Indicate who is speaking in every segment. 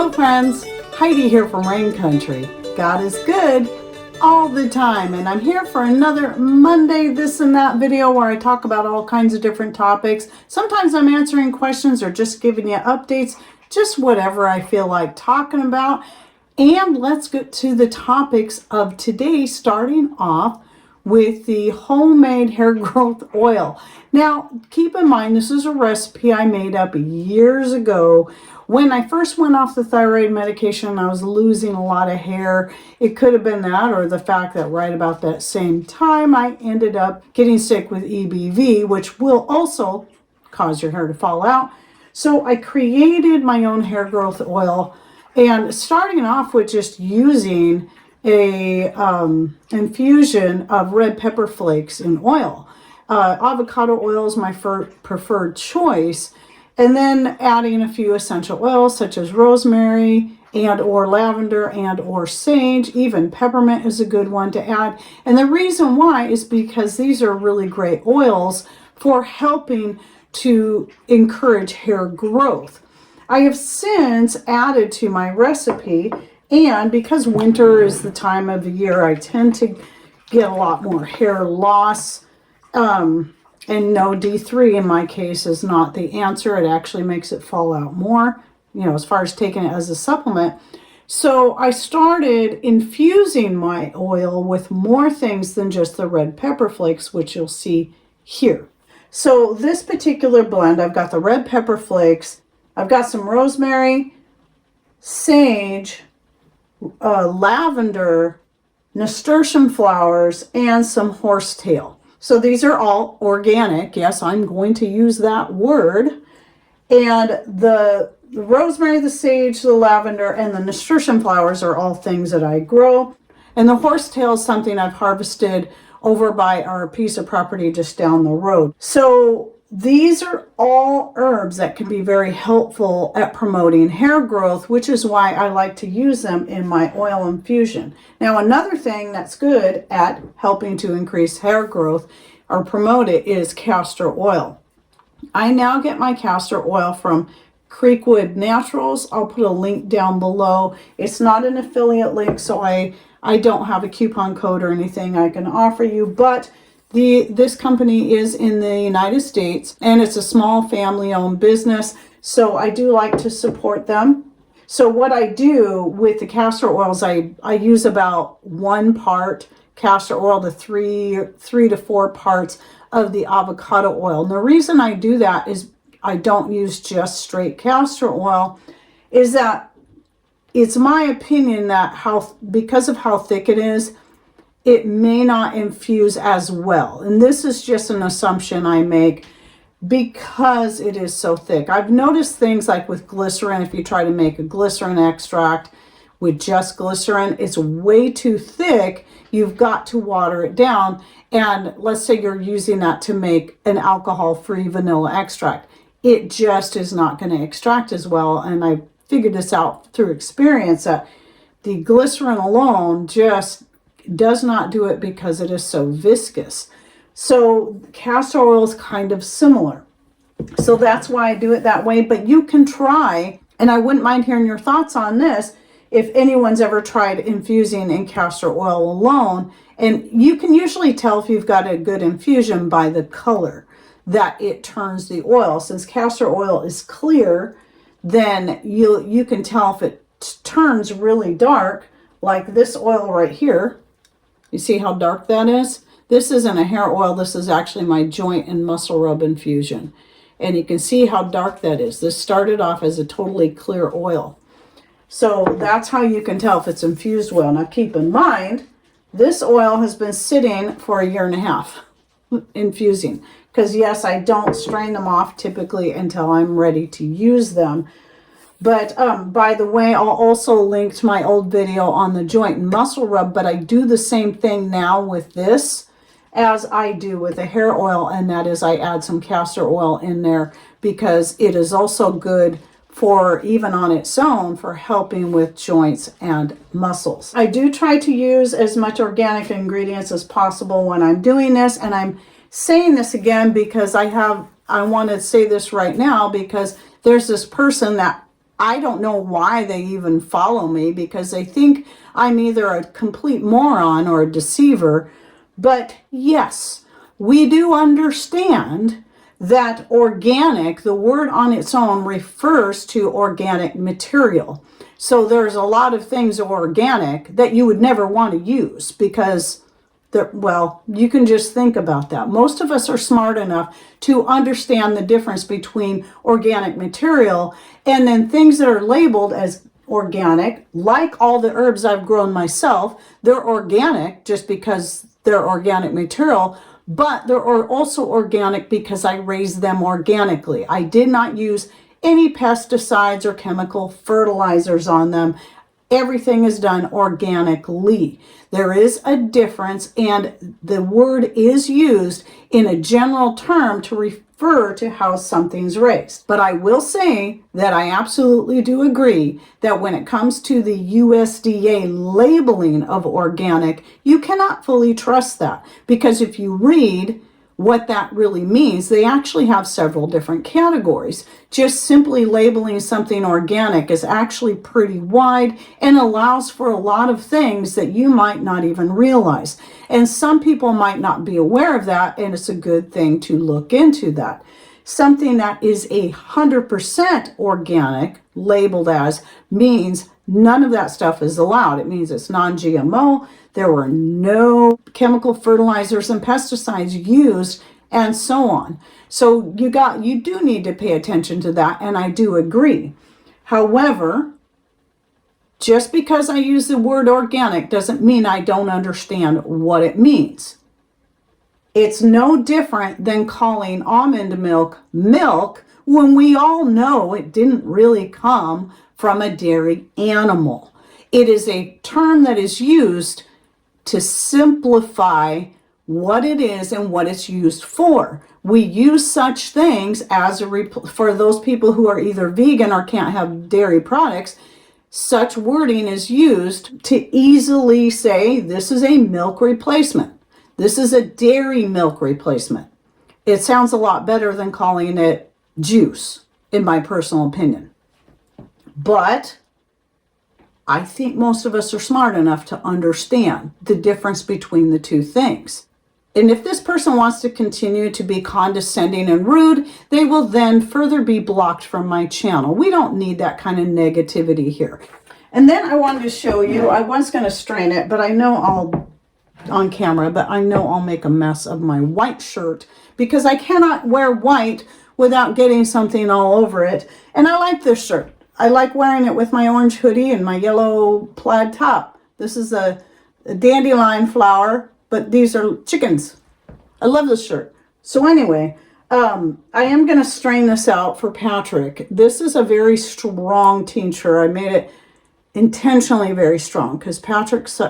Speaker 1: Hello friends, Heidi here from Rain Country. God is good all the time, and I'm here for another Monday this and that video where I talk about all kinds of different topics. Sometimes I'm answering questions or just giving you updates, just whatever I feel like talking about. And let's get to the topics of today, starting off with the homemade hair growth oil. Now, keep in mind, this is a recipe I made up years ago. When I first went off the thyroid medication, I was losing a lot of hair. It could have been that, or the fact that right about that same time, I ended up getting sick with EBV, which will also cause your hair to fall out. So I created my own hair growth oil, and starting off with just using a infusion of red pepper flakes in oil. Avocado oil is my preferred choice. And then adding a few essential oils such as rosemary and or lavender and or sage. Even peppermint is a good one to add. And the reason why is because these are really great oils for helping to encourage hair growth. I have since added to my recipe, and because winter is the time of the year I tend to get a lot more hair loss. And no, D3 in my case is not the answer. It actually makes it fall out more, as far as taking it as a supplement. So I started infusing my oil with more things than just the red pepper flakes, which you'll see here. So this particular blend, I've got the red pepper flakes, I've got some rosemary, sage, lavender, nasturtium flowers, and some horsetail. So these are all organic. Yes, I'm going to use that word. And the rosemary, the sage, the lavender, and the nasturtium flowers are all things that I grow. And the horsetail is something I've harvested over by our piece of property just down the road. So these are all herbs that can be very helpful at promoting hair growth, which is why I like to use them in my oil infusion. Now, another thing that's good at helping to increase hair growth or promote it is castor oil. I now get my castor oil from Creekwood Naturals. I'll put a link down below. It's not an affiliate link, so I don't have a coupon code or anything I can offer you, but this company is in the United States, and it's a small family-owned business, so I do like to support them. So what I do with the castor oils, I use about 1 part castor oil to 3 to 4 parts of the avocado oil. And the reason I do that is I don't use just straight castor oil, is that it's my opinion that because of how thick it is, it may not infuse as well. And this is just an assumption I make because it is so thick. I've noticed things like with glycerin, if you try to make a glycerin extract with just glycerin, it's way too thick. You've got to water it down. And let's say you're using that to make an alcohol-free vanilla extract. It just is not going to extract as well. And I figured this out through experience that the glycerin alone just does not do it because it is so viscous. So castor oil is kind of similar. So that's why I do it that way. But you can try, and I wouldn't mind hearing your thoughts on this, if anyone's ever tried infusing in castor oil alone. And you can usually tell if you've got a good infusion by the color that it turns the oil. Since castor oil is clear, then you can tell if it turns really dark, like this oil right here. You see how dark that is? This isn't a hair oil. This is actually my joint and muscle rub infusion. And you can see how dark that is. This started off as a totally clear oil. So that's how you can tell if it's infused well. Now keep in mind, this oil has been sitting for 1.5 years infusing. Because yes, I don't strain them off typically until I'm ready to use them. But by the way, I'll also link to my old video on the joint and muscle rub, but I do the same thing now with this as I do with the hair oil, and that is I add some castor oil in there because it is also good for, even on its own, for helping with joints and muscles. I do try to use as much organic ingredients as possible when I'm doing this, and I'm saying this again because I want to say this right now because there's this person that I don't know why they even follow me, because they think I'm either a complete moron or a deceiver. But yes, we do understand that organic, the word on its own, refers to organic material. So there's a lot of things organic that you would never want to use because well, you can just think about that. Most of us are smart enough to understand the difference between organic material and then things that are labeled as organic, like all the herbs I've grown myself. They're organic just because they're organic material, but they're also organic because I raised them organically. I did not use any pesticides or chemical fertilizers on them. Everything is done organically. There is a difference, and the word is used in a general term to refer to how something's raised. But I will say that I absolutely do agree that when it comes to the USDA labeling of organic, you cannot fully trust that, because if you read what that really means, they actually have several different categories. Just simply labeling something organic is actually pretty wide and allows for a lot of things that you might not even realize. And some people might not be aware of that, and it's a good thing to look into that. Something that is 100% organic, labeled as, means none of that stuff is allowed. It means it's non-GMO. There were no chemical fertilizers and pesticides used, and so on. So you do need to pay attention to that, and I do agree. However, just because I use the word organic doesn't mean I don't understand what it means. It's no different than calling almond milk milk when we all know it didn't really come from a dairy animal. It is a term that is used to simplify what it is and what it's used for. We use such things as for those people who are either vegan or can't have dairy products. Such wording is used to easily say this is a milk replacement. This is a dairy milk replacement. It sounds a lot better than calling it juice, in my personal opinion. But I think most of us are smart enough to understand the difference between the two things. And if this person wants to continue to be condescending and rude, they will then further be blocked from my channel. We don't need that kind of negativity here. And then I wanted to show you, I was going to strain it, but I know on camera, but I know I'll make a mess of my white shirt because I cannot wear white without getting something all over it. And I like this shirt. I like wearing it with my orange hoodie and my yellow plaid top. This is a dandelion flower, but these are chickens. I love this shirt. So anyway, I am going to strain this out for Patrick. This is a very strong tincture. I made it intentionally very strong because Patrick's,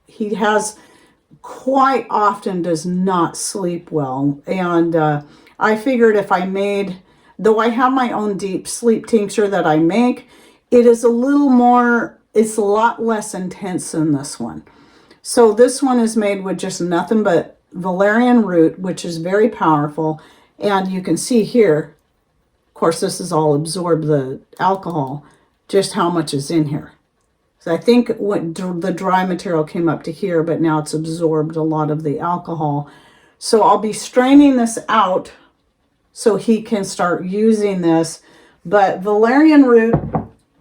Speaker 1: he has quite often does not sleep well. And I figured if I made, though I have my own deep sleep tincture that I make, it is a little more, it's a lot less intense than this one. So this one is made with just nothing but valerian root, which is very powerful. And you can see here, of course, this is all absorbed, the alcohol, just how much is in here. So I think the dry material came up to here, but now it's absorbed a lot of the alcohol. So I'll be straining this out so he can start using this. But valerian root,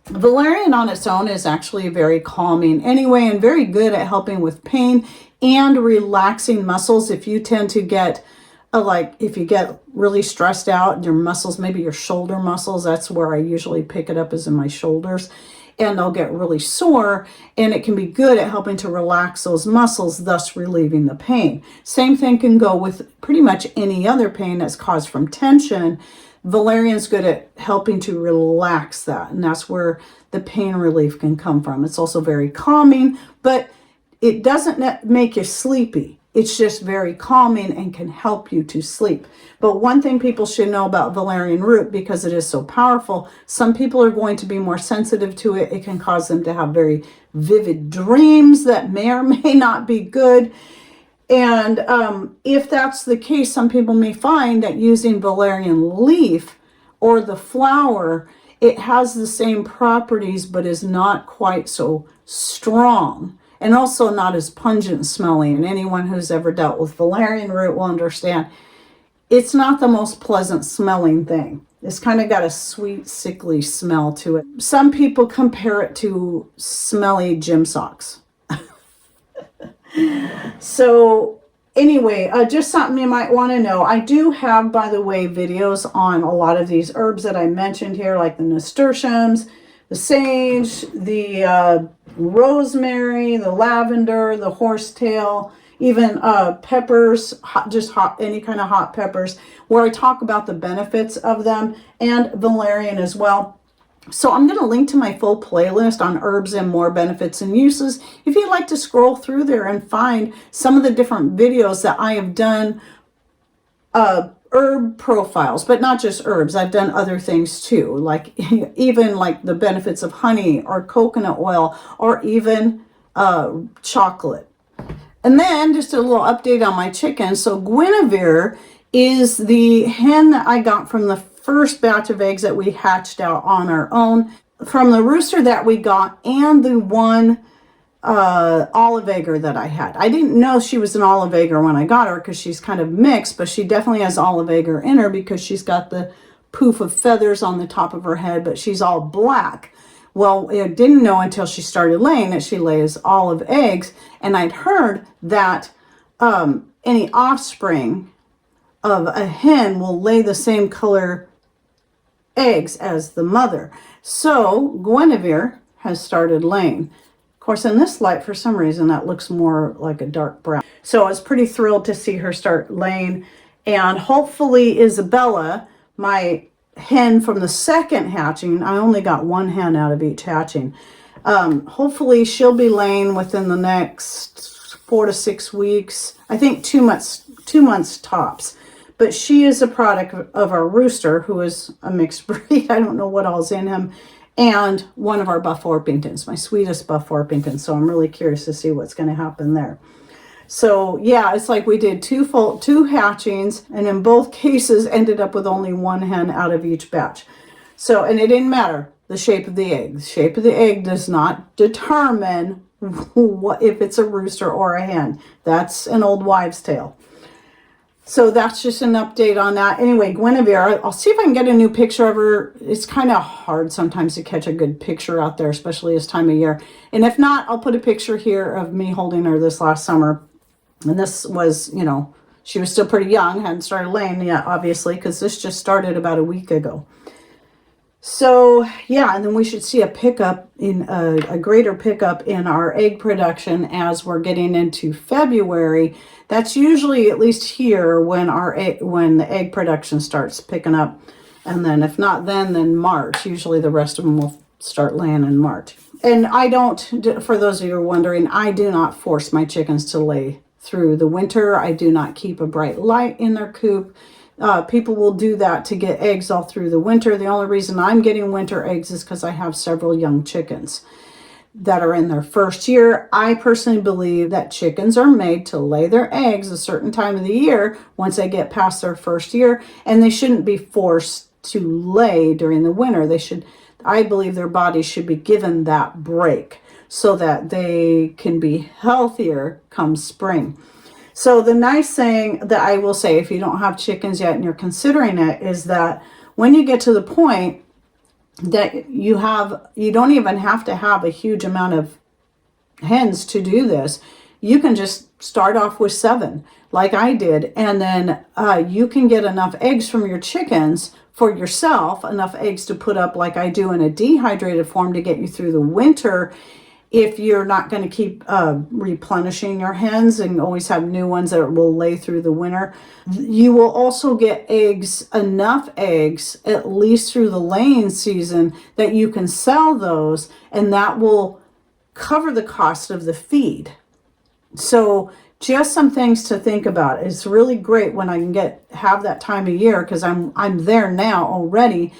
Speaker 1: valerian on its own is actually very calming anyway, and very good at helping with pain and relaxing muscles. If you tend to get, if you get really stressed out, your muscles, maybe your shoulder muscles, that's where I usually pick it up, is in my shoulders, and they'll get really sore, and it can be good at helping to relax those muscles, thus relieving the pain. Same thing can go with pretty much any other pain that's caused from tension. Valerian's good at helping to relax that, and that's where the pain relief can come from. It's also very calming, but it doesn't make you sleepy. It's just very calming and can help you to sleep. But one thing people should know about valerian root, because it is so powerful, some people are going to be more sensitive to it. It can cause them to have very vivid dreams that may or may not be good. And if that's the case, some people may find that using valerian leaf or the flower it has the same properties, but is not quite so strong, and also not as pungent smelling. And anyone who's ever dealt with valerian root will understand it's not the most pleasant smelling thing. It's kind of got a sweet, sickly smell to it. Some people compare it to smelly gym socks. So anyway, just something you might want to know. I do have, by the way, videos on a lot of these herbs that I mentioned here, like the nasturtiums, the sage, the rosemary, the lavender, the horsetail, even peppers, any kind of hot peppers, where I talk about the benefits of them, and valerian as well. So I'm going to link to my full playlist on herbs and more benefits and uses if you'd like to scroll through there and find some of the different videos that I have done, herb profiles, but not just herbs. I've done other things too, like even like the benefits of honey or coconut oil, or even chocolate. And then just a little update on my chickens. So Guinevere is the hen that I got from the first batch of eggs that we hatched out on our own, from the rooster that we got, and the one olive egger that I had. I didn't know she was an olive egger when I got her because she's kind of mixed, but she definitely has olive egger in her because she's got the poof of feathers on the top of her head, but she's all black. Well, I didn't know until she started laying that she lays olive eggs, and I'd heard that any offspring of a hen will lay the same color eggs as the mother. So Guinevere has started laying. Of course, in this light, for some reason, that looks more like a dark brown. So I was pretty thrilled to see her start laying. And hopefully Isabella, my hen from the second hatching, I only got one hen out of each hatching. Hopefully she'll be laying within the next 4 to 6 weeks. I think 2 months tops. But she is a product of our rooster, who is a mixed breed. I don't know what all's in him. And one of our Buff Orpingtons, my sweetest Buff Orpington. So I'm really curious to see what's going to happen there. So yeah, it's like we did two hatchings, and in both cases ended up with only one hen out of each batch. So, and it didn't matter the shape of the egg. The shape of the egg does not determine what, if it's a rooster or a hen. That's an old wives' tale. So that's just an update on that. Anyway, Guinevere, I'll see if I can get a new picture of her. It's kind of hard sometimes to catch a good picture out there, especially this time of year. And if not, I'll put a picture here of me holding her this last summer. And this was, you know, she was still pretty young, hadn't started laying yet, obviously, because this just started about a week ago. So yeah, and then we should see a pickup in a greater pickup in our egg production as we're getting into February. That's usually, at least here, when when the egg production starts picking up. And then if not then March. Usually the rest of them will start laying in March. And I don't, for those of you who are wondering, I do not force my chickens to lay through the winter. I do not keep a bright light in their coop. People will do that to get eggs all through the winter. The only reason I'm getting winter eggs is because I have several young chickens that are in their first year. I personally believe that chickens are made to lay their eggs a certain time of the year once they get past their first year, and they shouldn't be forced to lay during the winter. I believe their bodies should be given that break so that they can be healthier come spring. So the nice thing that I will say, if you don't have chickens yet and you're considering it, is that when you get to the point that you don't even have to have a huge amount of hens to do this. You can just start off with 7 like I did, and then you can get enough eggs from your chickens for yourself, enough eggs to put up like I do in a dehydrated form to get you through the winter. If you're not going to keep replenishing your hens and always have new ones that will lay through the winter, you will also get eggs, enough eggs, at least through the laying season, that you can sell those, and that will cover the cost of the feed. So just some things to think about. It's really great when I can have that time of year, because I'm there now already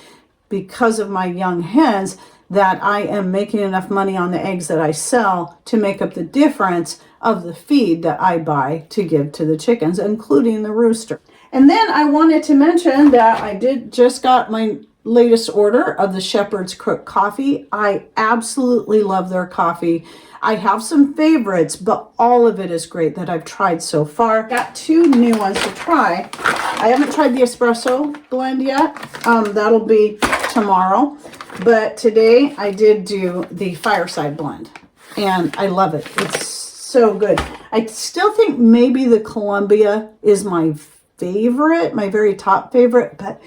Speaker 1: because of my young hens, that I am making enough money on the eggs that I sell to make up the difference of the feed that I buy to give to the chickens, including the rooster. And then I wanted to mention that I just got my latest order of the Shepherd's Crook coffee. I absolutely love their coffee. I have some favorites, but all of it is great that I've tried so far. Got 2 new ones to try. I haven't tried the espresso blend yet. That'll be tomorrow. But today I did do the fireside blend, and I love it. It's so good. I still think maybe the Columbia is my favorite, my very top favorite, but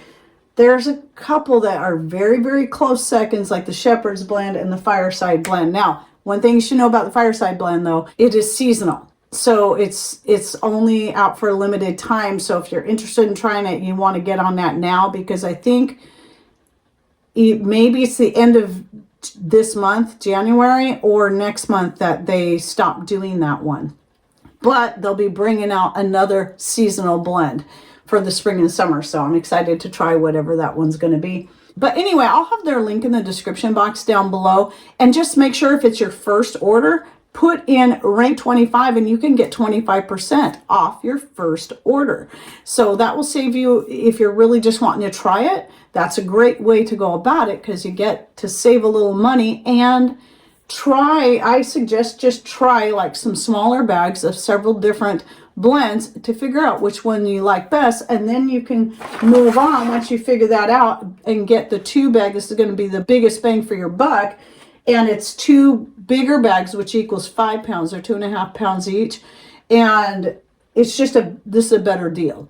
Speaker 1: there's a couple that are very, very close seconds, like the Shepherd's blend and the fireside blend. Now, one thing you should know about the fireside blend, though, it is seasonal. So it's only out for a limited time. So if you're interested in trying it, you want to get on that now, because I think maybe it's the end of this month, January, or next month that they stop doing that one. But they'll be bringing out another seasonal blend for the spring and summer. So I'm excited to try whatever that one's going to be. But anyway, I'll have their link in the description box down below. And just make sure if it's your first order, put in rank 25 and you can get 25% off your first order. So that will save you, if you're really just wanting to try it, that's a great way to go about it, because you get to save a little money and try. I suggest just try like some smaller bags of several different blends to figure out which one you like best, and then you can move on once you figure that out and get the 2 bag. This is going to be the biggest bang for your buck, and it's 2 bigger bags, which equals 5 pounds or 2.5 pounds each, and it's just this is a better deal.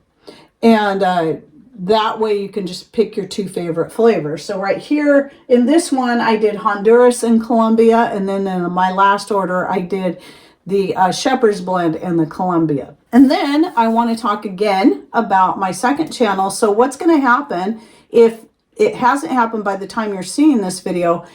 Speaker 1: And that way you can just pick your 2 favorite flavors. So right here in this one, I did Honduras and Colombia, and then in my last order, I did the Shepherd's blend and the Colombia. And then I want to talk again about my second channel. So what's going to happen, if it hasn't happened by the time you're seeing this video,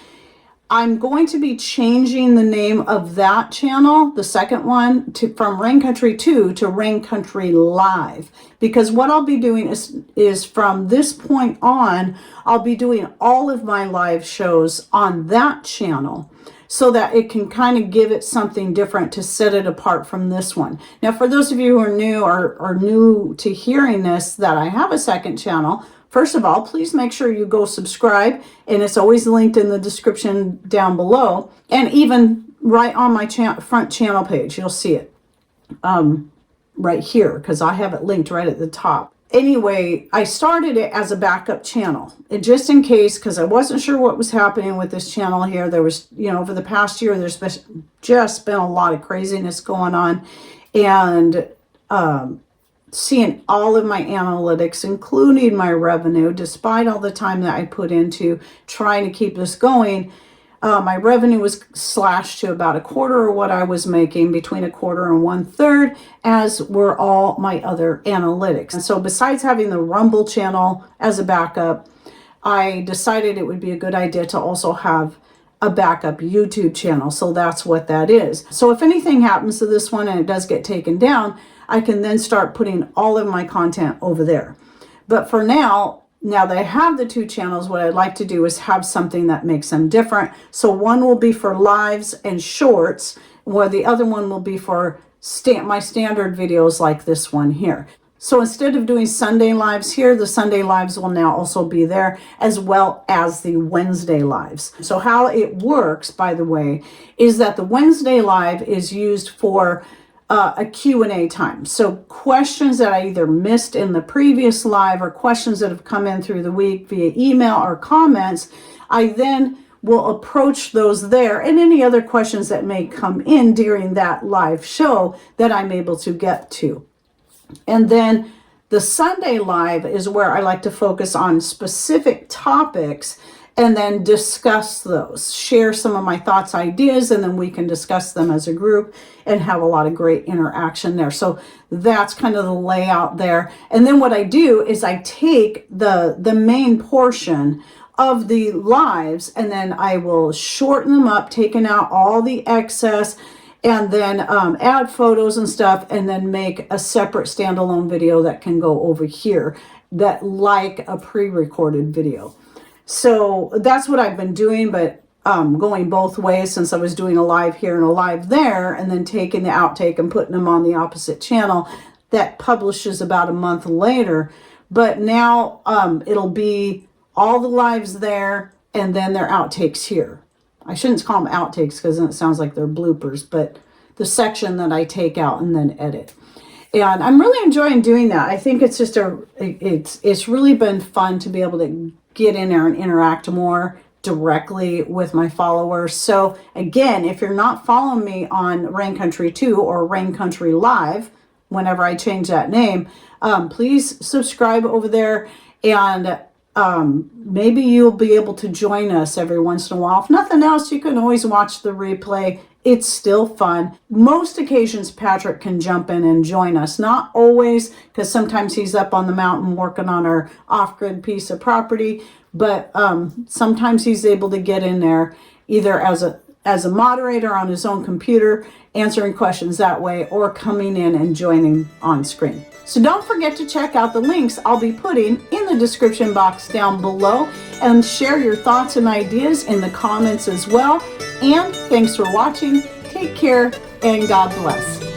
Speaker 1: I'm going to be changing the name of that channel, the second one, from Rain Country 2 to Rain Country Live. Because what I'll be doing is from this point on, I'll be doing all of my live shows on that channel, so that it can kind of give it something different to set it apart from this one. Now, for those of you who are new or new to hearing this, that I have a second channel, first of all, please make sure you go subscribe, and it's always linked in the description down below, and even right on my front channel page, you'll see it right here, because I have it linked right at the top. Anyway, I started it as a backup channel, and just in case, because I wasn't sure what was happening with this channel here. There was, over the past year, there's just been a lot of craziness going on, and seeing all of my analytics, including my revenue, despite all the time that I put into trying to keep this going, my revenue was slashed to about 1/4 of what I was making, between 1/4 and 1/3, as were all my other analytics. And so besides having the Rumble channel as a backup, I decided it would be a good idea to also have a backup YouTube channel. So that's what that is. So if anything happens to this one and it does get taken down, I can then start putting all of my content over there. But for now that I have the 2 channels, what I'd like to do is have something that makes them different. So one will be for lives and shorts, while the other one will be for my standard videos like this one here. So instead of doing Sunday lives here, the Sunday lives will now also be there, as well as the Wednesday lives. So how it works, by the way, is that the Wednesday live is used for a Q&A time. So questions that I either missed in the previous live, or questions that have come in through the week via email or comments, I then will approach those there, and any other questions that may come in during that live show that I'm able to get to. And then the Sunday live is where I like to focus on specific topics and then discuss those, share some of my thoughts, ideas, and then we can discuss them as a group and have a lot of great interaction there. So that's kind of the layout there. And then what I do is I take the main portion of the lives, and then I will shorten them up, taking out all the excess, and then add photos and stuff, and then make a separate standalone video that can go over here, that like a pre-recorded video. So that's what I've been doing, but going both ways, since I was doing a live here and a live there, and then taking the outtake and putting them on the opposite channel. That publishes about a month later. But now it'll be all the lives there, and then their outtakes here. I shouldn't call them outtakes because then it sounds like they're bloopers, but the section that I take out and then edit. And I'm really enjoying doing that. I think it's just it's really been fun to be able to get in there and interact more directly with my followers. So again, if you're not following me on Rain Country 2 or Rain Country Live, whenever I change that name, please subscribe over there, and maybe you'll be able to join us every once in a while. If nothing else, you can always watch the replay. It's still fun. Most occasions Patrick can jump in and join us. Not always, because sometimes he's up on the mountain working on our off-grid piece of property, but sometimes he's able to get in there either as a moderator on his own computer, answering questions that way, or coming in and joining on screen. So don't forget to check out the links I'll be putting in the description box down below, and share your thoughts and ideas in the comments as well. And thanks for watching. Take care and God bless.